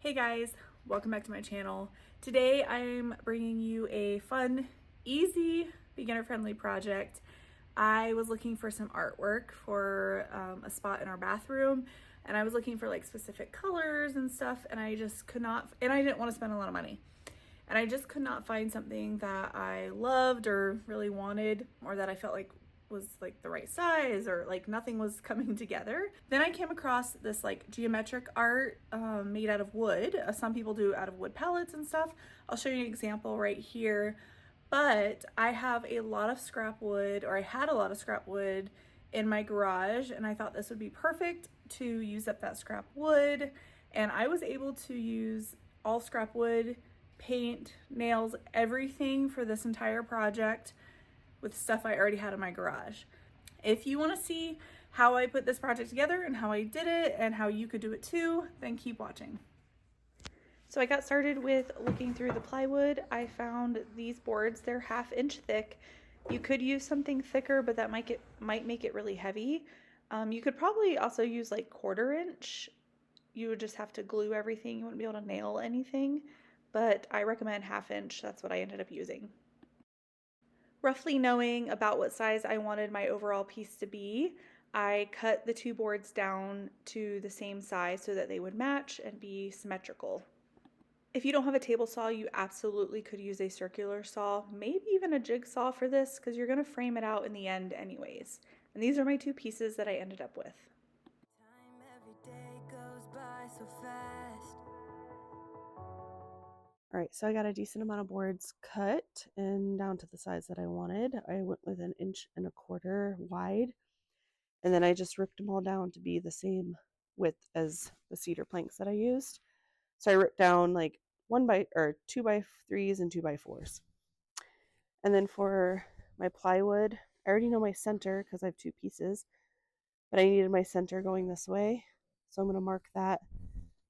Hey guys, welcome back to my channel. Today I'm bringing you a fun, easy, beginner-friendly project. I was looking for some artwork for a spot in our bathroom, and I was looking for like specific colors and stuff, and I just could not, and I didn't want to spend a lot of money. And I just could not find something that I loved or really wanted, or that I felt like was like the right size, or like nothing was coming together. Then I came across this like geometric art made out of wood. Some people do out of wood pallets and stuff. I'll show you an example right here. But I have a lot of scrap wood, or I had a lot of scrap wood in my garage, and I thought this would be perfect to use up that scrap wood. And I was able to use all scrap wood, paint, nails, everything for this entire project with stuff I already had in my garage. If you want to see how I put this project together and how I did it and how you could do it too, then keep watching. So I got started with looking through the plywood. I found these boards. They're 1/2 inch thick. You could use something thicker, but that might make it really heavy. You could probably also use like 1/4 inch. You would just have to glue everything. You wouldn't be able to nail anything, but I recommend 1/2 inch. That's what I ended up using. Roughly knowing about what size I wanted my overall piece to be, I cut the two boards down to the same size so that they would match and be symmetrical. If you don't have a table saw, you absolutely could use a circular saw, maybe even a jigsaw for this, because you're going to frame it out in the end anyways. And these are my two pieces that I ended up with. Time every day goes by so fast. All right, so I got a decent amount of boards cut and down to the size that I wanted. I went with 1 1/4 inch wide, and then I just ripped them all down to be the same width as the cedar planks that I used. So I ripped down like 2x3s and 2x4s. And then for my plywood, I already know my center because I have two pieces, but I needed my center going this way. So I'm going to mark that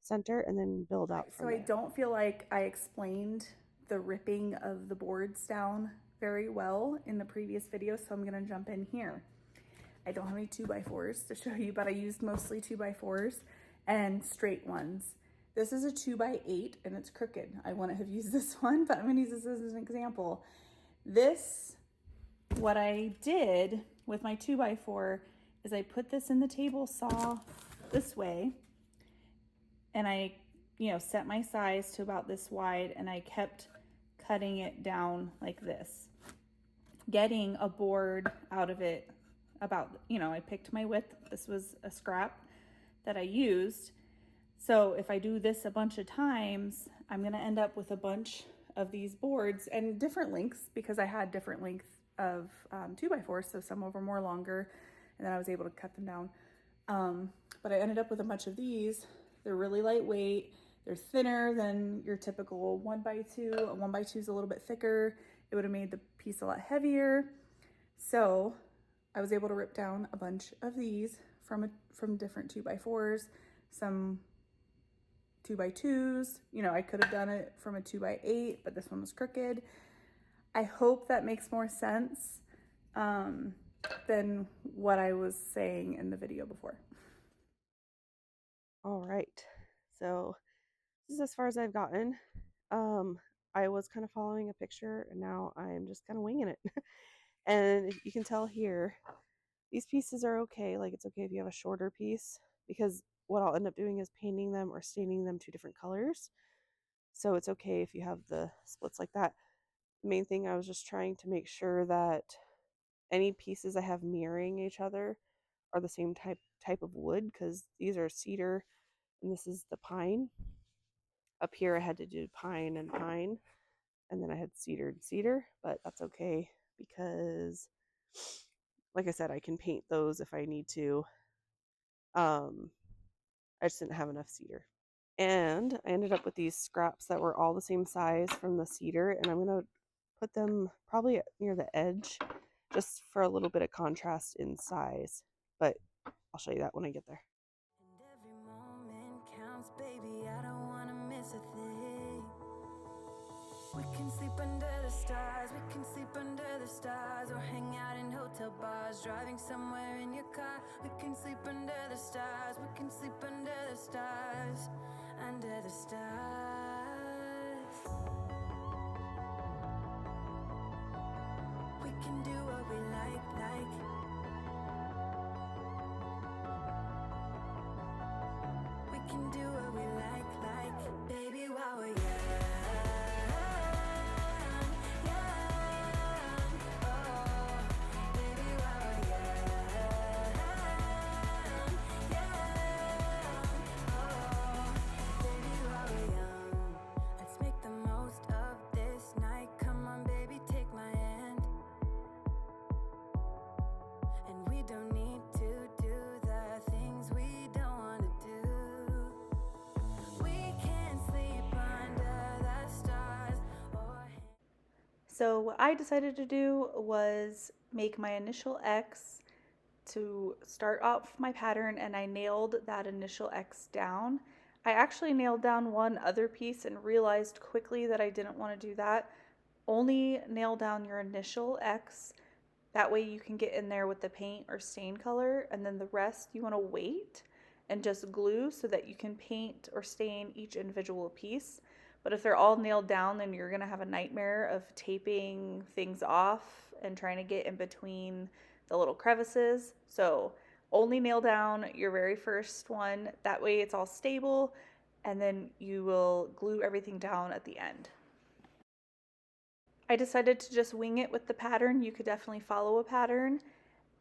center and then build out from there. So I don't feel like I explained the ripping of the boards down very well in the previous video, so I'm going to jump in here. I don't have any 2x4s to show you, but I used mostly 2x4s and straight ones. This is a 2x8 and it's crooked. I wouldn't have used this one, but I'm gonna use this as an example. What I did with my 2x4 is I put this in the table saw this way, and I, set my size to about this wide, and I kept cutting it down like this, getting a board out of it about, I picked my width. This was a scrap that I used. So if I do this a bunch of times, I'm going to end up with a bunch of these boards and different lengths, because I had different lengths of 2x4s. So some of them were more longer, and then I was able to cut them down. But I ended up with a bunch of these. They're really lightweight. They're thinner than your typical 1x2. A 1x2 is a little bit thicker. It would have made the piece a lot heavier. So I was able to rip down a bunch of these from different 2x4s, some 2x2s. I could have done it from a 2x8, but this one was crooked. I hope that makes more sense than what I was saying in the video before. All right, so this is as far as I've gotten. I was kind of following a picture, and now I'm just kind of winging it. And you can tell here, these pieces are okay. Like, it's okay if you have a shorter piece, because what I'll end up doing is painting them or staining them 2 different colors. So it's okay if you have the splits like that. The main thing, I was just trying to make sure that any pieces I have mirroring each other are the same type of wood, because these are cedar and this is the pine. Up here I had to do pine and pine, and then I had cedar and cedar, but that's okay because, like I said, I can paint those if I need to. I just didn't have enough cedar. And I ended up with these scraps that were all the same size from the cedar, and I'm going to put them probably near the edge just for a little bit of contrast in size, but I'll show you that when I get there. And every moment counts, baby. I don't wanna miss a thing. We can sleep under the stars, we can sleep under the stars, or hang out in hotel bars, driving somewhere in your car. We can sleep under the stars, we can sleep under the stars. under the stars. We can do what we like. We can do what we like, baby, while we're young. So what I decided to do was make my initial X to start off my pattern, and I nailed that initial X down. I actually nailed down one other piece and realized quickly that I didn't want to do that. Only nail down your initial X. That way you can get in there with the paint or stain color, and then the rest you want to wait and just glue so that you can paint or stain each individual piece. But if they're all nailed down, then you're going to have a nightmare of taping things off and trying to get in between the little crevices. So only nail down your very first one. That way it's all stable, and then you will glue everything down at the end. I decided to just wing it with the pattern. You could definitely follow a pattern.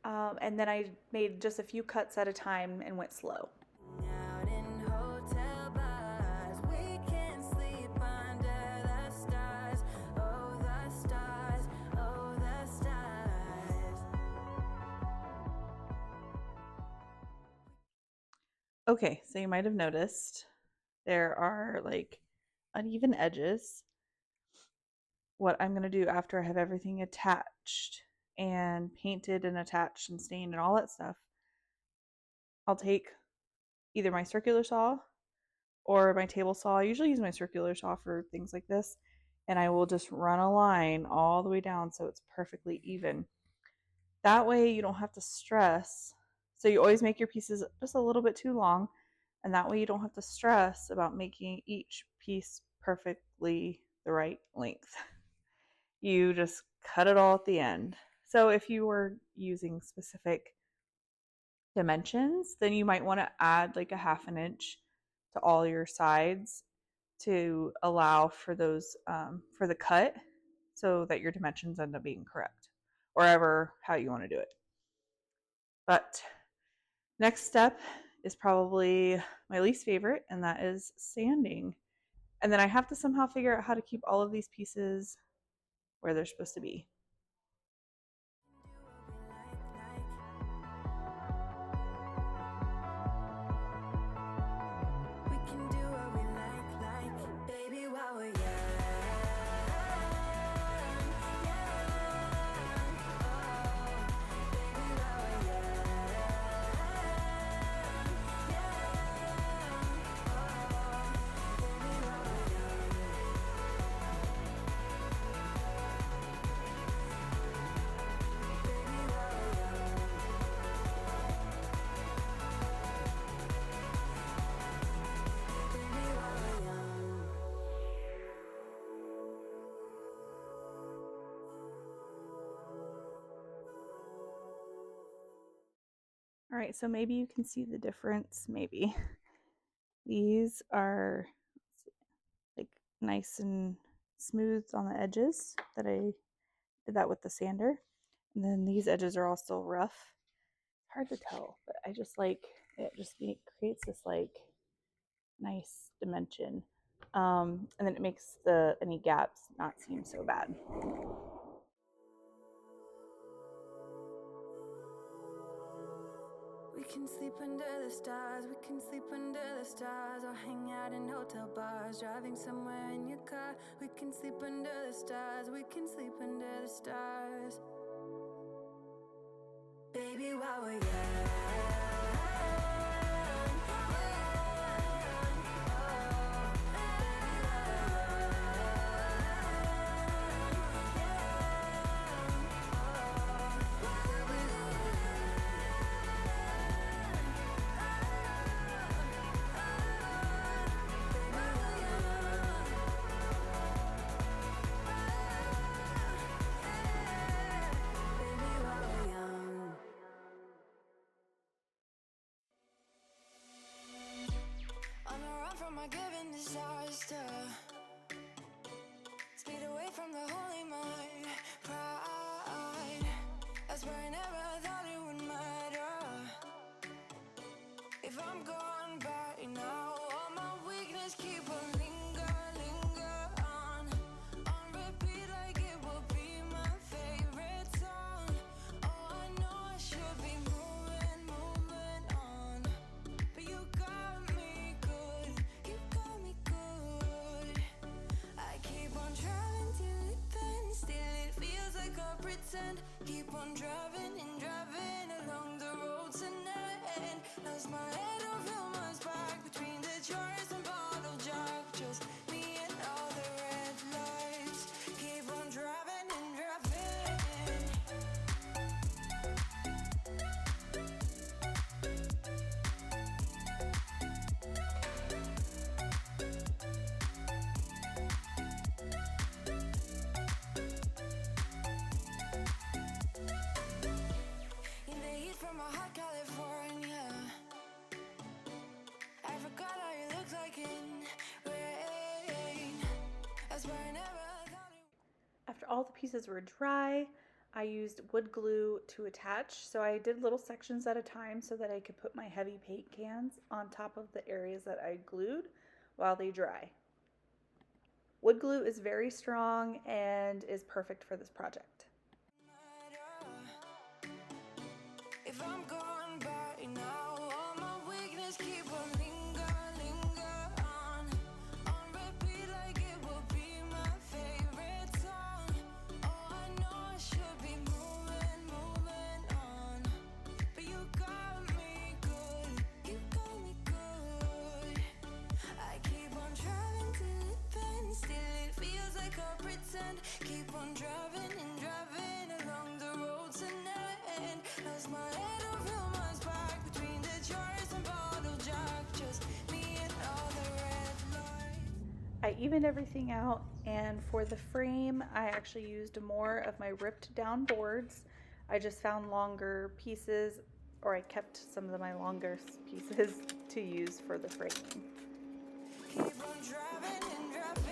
And then I made just a few cuts at a time and went slow. Out in hotel bars, we can sleep under the stars. Oh, the stars, oh, the stars. Okay, so you might have noticed there are like uneven edges. What I'm going to do after I have everything attached and painted and attached and stained and all that stuff, I'll take either my circular saw or my table saw. I usually use my circular saw for things like this, and I will just run a line all the way down so it's perfectly even. That way you don't have to stress. So you always make your pieces just a little bit too long, and that way you don't have to stress about making each piece perfectly the right length. You just cut it all at the end. So if you were using specific dimensions, then you might want to add like a 1/2 inch to all your sides to allow for those for the cut, so that your dimensions end up being correct, or ever how you want to do it. But next step is probably my least favorite, and that is sanding. And then I have to somehow figure out how to keep all of these pieces where they're supposed to be. We can do what we like, baby, while we're young. All right, so maybe you can see the difference, maybe. These are like nice and smooth on the edges that I did that with the sander. And then these edges are all still rough. Hard to tell, but I just like it. Just creates this like nice dimension, and then it makes any gaps not seem so bad. We can sleep under the stars, we can sleep under the stars, or hang out in hotel bars, driving somewhere in your car. We can sleep under the stars, we can sleep under the stars, baby, while we're young. I given disaster? Speed away from the holy mind. Pride, that's where I never thought it would matter. If I'm gone by now, all my weakness keep on linger on repeat like it will be my favorite song. Oh, I know I should be moving on, but you got me good, you got me good. I keep on driving till it bends, still it feels like I pretend. Keep on driving and driving along the road to end. Lost my head over my back between the jars and bottle jack. Just me and all the red lights. Keep on driving and driving. In the heat from a hot California, I forgot how you look like in rain. That's why I never thought it. After all the pieces were dry, I used wood glue to attach. So I did little sections at a time so that I could put my heavy paint cans on top of the areas that I glued while they dry. Wood glue is very strong and is perfect for this project. If I'm gone by now, all my weakness keep on linger on repeat like it will be my favorite song. Oh, I know I should be moving on, but you got me good, you got me good. I keep on driving till it bends, still it feels like I pretend. Keep on driving and driving along the road to end. Lost my head over my back between the jars and bottle jack. Just me and all the red lights. I evened everything out, and for the frame I actually used more of my ripped down boards. I just found longer pieces, or I kept some of my longer pieces to use for the frame. Keep on driving and driving.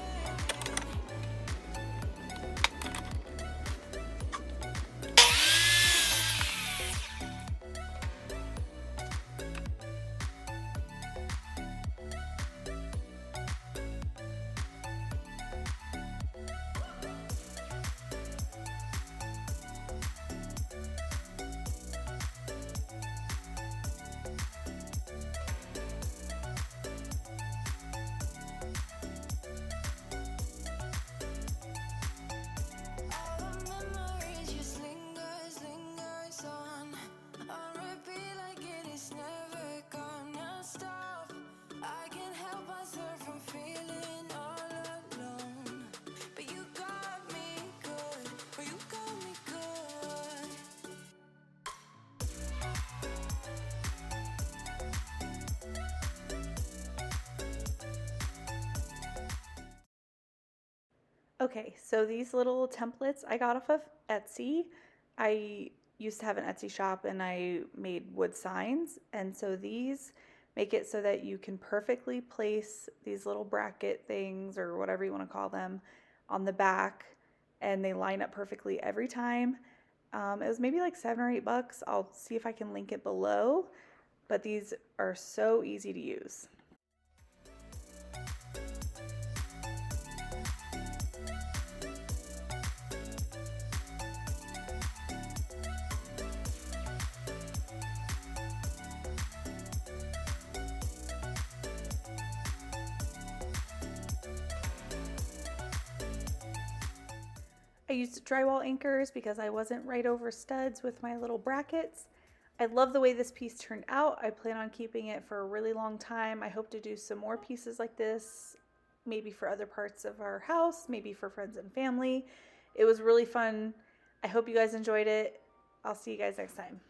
All the memories just lingers on repeat like it is never gonna stop. I can't help myself from feeling all alone, but you got me good, oh, you got me good. Okay, so these little templates I got off of Etsy. I used to have an Etsy shop and I made wood signs, and so these make it so that you can perfectly place these little bracket things, or whatever you want to call them, on the back, and they line up perfectly every time. It was maybe like $7 or $8. I'll see if I can link it below, but these are so easy to use. I used drywall anchors because I wasn't right over studs with my little brackets. I love the way this piece turned out. I plan on keeping it for a really long time. I hope to do some more pieces like this, maybe for other parts of our house, maybe for friends and family. It was really fun. I hope you guys enjoyed it. I'll see you guys next time.